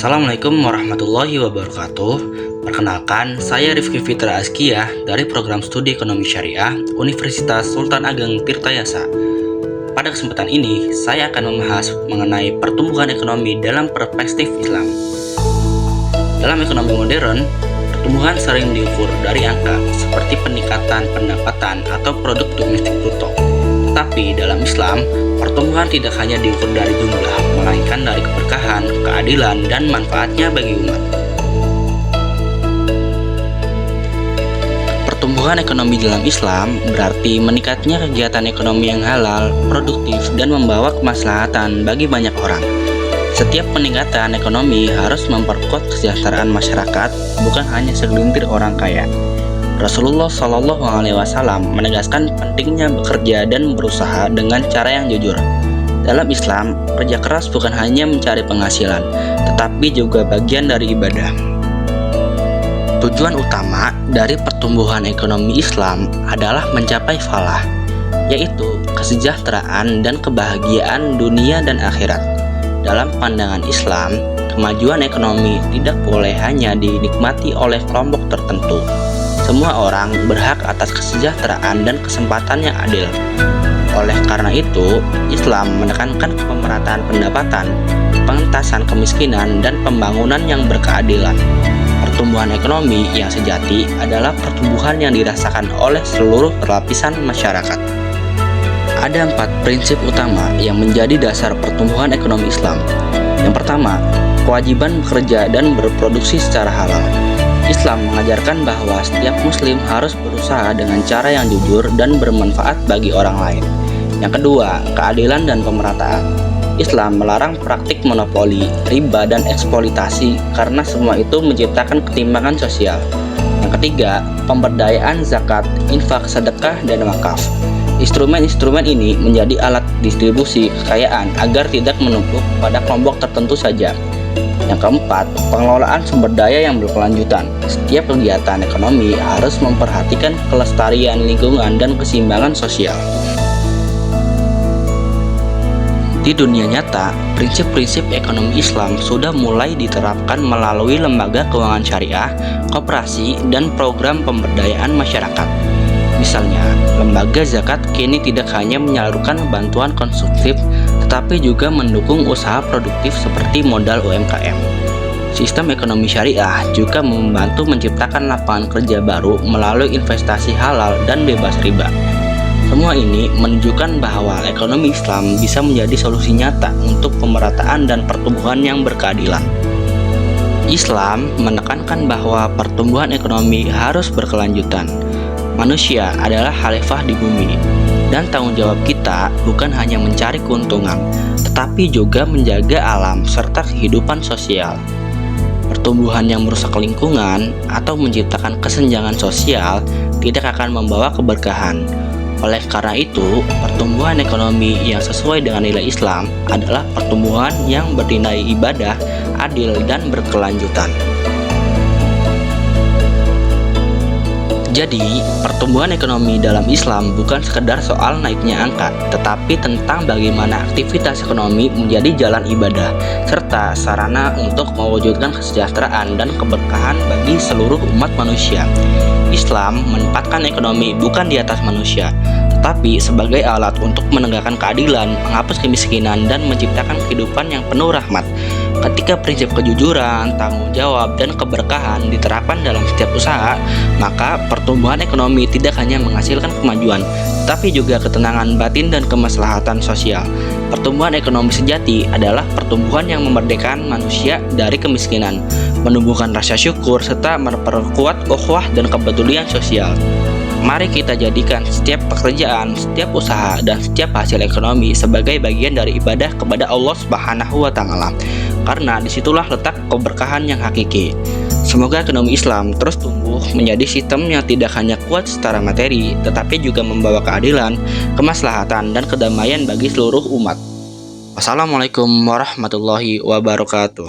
Assalamualaikum warahmatullahi wabarakatuh. Perkenalkan, saya Rifki Fitra Azkiyah dari Program Studi Ekonomi Syariah Universitas Sultan Ageng Tirtayasa. Pada kesempatan ini, saya akan membahas mengenai pertumbuhan ekonomi dalam perspektif Islam. Dalam ekonomi modern, pertumbuhan sering diukur dari angka seperti peningkatan pendapatan atau produk domestik bruto. Tetapi dalam Islam, pertumbuhan tidak hanya diukur dari jumlah, melainkan dari keberkahan, keadilan, dan manfaatnya bagi umat. Pertumbuhan ekonomi dalam Islam berarti meningkatnya kegiatan ekonomi yang halal, produktif, dan membawa kemaslahatan bagi banyak orang. Setiap peningkatan ekonomi harus memperkuat kesejahteraan masyarakat, bukan hanya segelintir orang kaya. Rasulullah Shallallahu Alaihi Wasallam menegaskan pentingnya bekerja dan berusaha dengan cara yang jujur. Dalam Islam, kerja keras bukan hanya mencari penghasilan, tetapi juga bagian dari ibadah. Tujuan utama dari pertumbuhan ekonomi Islam adalah mencapai falah, yaitu kesejahteraan dan kebahagiaan dunia dan akhirat. Dalam pandangan Islam, kemajuan ekonomi tidak boleh hanya dinikmati oleh kelompok tertentu. Semua orang berhak atas kesejahteraan dan kesempatan yang adil. Oleh karena itu, Islam menekankan pemerataan pendapatan, pengentasan kemiskinan, dan pembangunan yang berkeadilan. Pertumbuhan ekonomi yang sejati adalah pertumbuhan yang dirasakan oleh seluruh lapisan masyarakat. Ada 4 prinsip utama yang menjadi dasar pertumbuhan ekonomi Islam. Yang pertama, kewajiban bekerja dan berproduksi secara halal. Islam mengajarkan bahwa setiap muslim harus berusaha dengan cara yang jujur dan bermanfaat bagi orang lain. Yang kedua, keadilan dan pemerataan. Islam melarang praktik monopoli, riba, dan eksploitasi karena semua itu menciptakan ketimpangan sosial. Yang ketiga, pemberdayaan zakat, infak, sedekah, dan wakaf. Instrumen-instrumen ini menjadi alat distribusi kekayaan agar tidak menumpuk pada kelompok tertentu saja. Yang keempat, pengelolaan sumber daya yang berkelanjutan. Setiap kegiatan ekonomi harus memperhatikan kelestarian lingkungan dan keseimbangan sosial. Di dunia nyata, prinsip-prinsip ekonomi Islam sudah mulai diterapkan melalui lembaga keuangan syariah, koperasi, dan program pemberdayaan masyarakat. Misalnya, lembaga zakat kini tidak hanya menyalurkan bantuan konsumtif, tetapi juga mendukung usaha produktif seperti modal UMKM. Sistem ekonomi syariah juga membantu menciptakan lapangan kerja baru melalui investasi halal dan bebas riba. Semua ini menunjukkan bahwa ekonomi Islam bisa menjadi solusi nyata untuk pemerataan dan pertumbuhan yang berkeadilan. Islam menekankan bahwa pertumbuhan ekonomi harus berkelanjutan. Manusia adalah khalifah di bumi, dan tanggung jawab kita bukan hanya mencari keuntungan, tetapi juga menjaga alam serta kehidupan sosial. Pertumbuhan yang merusak lingkungan atau menciptakan kesenjangan sosial tidak akan membawa keberkahan. Oleh karena itu, pertumbuhan ekonomi yang sesuai dengan nilai Islam adalah pertumbuhan yang bernilai ibadah, adil, dan berkelanjutan. Jadi, pertumbuhan ekonomi dalam Islam bukan sekedar soal naiknya angka, tetapi tentang bagaimana aktivitas ekonomi menjadi jalan ibadah, serta sarana untuk mewujudkan kesejahteraan dan keberkahan bagi seluruh umat manusia. Islam menempatkan ekonomi bukan di atas manusia, tetapi sebagai alat untuk menegakkan keadilan, menghapus kemiskinan, dan menciptakan kehidupan yang penuh rahmat. Ketika prinsip kejujuran, tanggung jawab, dan keberkahan diterapkan dalam setiap usaha, maka pertumbuhan ekonomi tidak hanya menghasilkan kemajuan, tetapi juga ketenangan batin dan kemaslahatan sosial. Pertumbuhan ekonomi sejati adalah pertumbuhan yang memerdekakan manusia dari kemiskinan, menumbuhkan rasa syukur, serta memperkuat ukhuwah dan kepedulian sosial. Mari kita jadikan setiap pekerjaan, setiap usaha, dan setiap hasil ekonomi sebagai bagian dari ibadah kepada Allah Subhanahu wa Ta'ala, karena disitulah letak keberkahan yang hakiki. Semoga ekonomi Islam terus tumbuh menjadi sistem yang tidak hanya kuat secara materi, tetapi juga membawa keadilan, kemaslahatan, dan kedamaian bagi seluruh umat. Wassalamualaikum warahmatullahi wabarakatuh.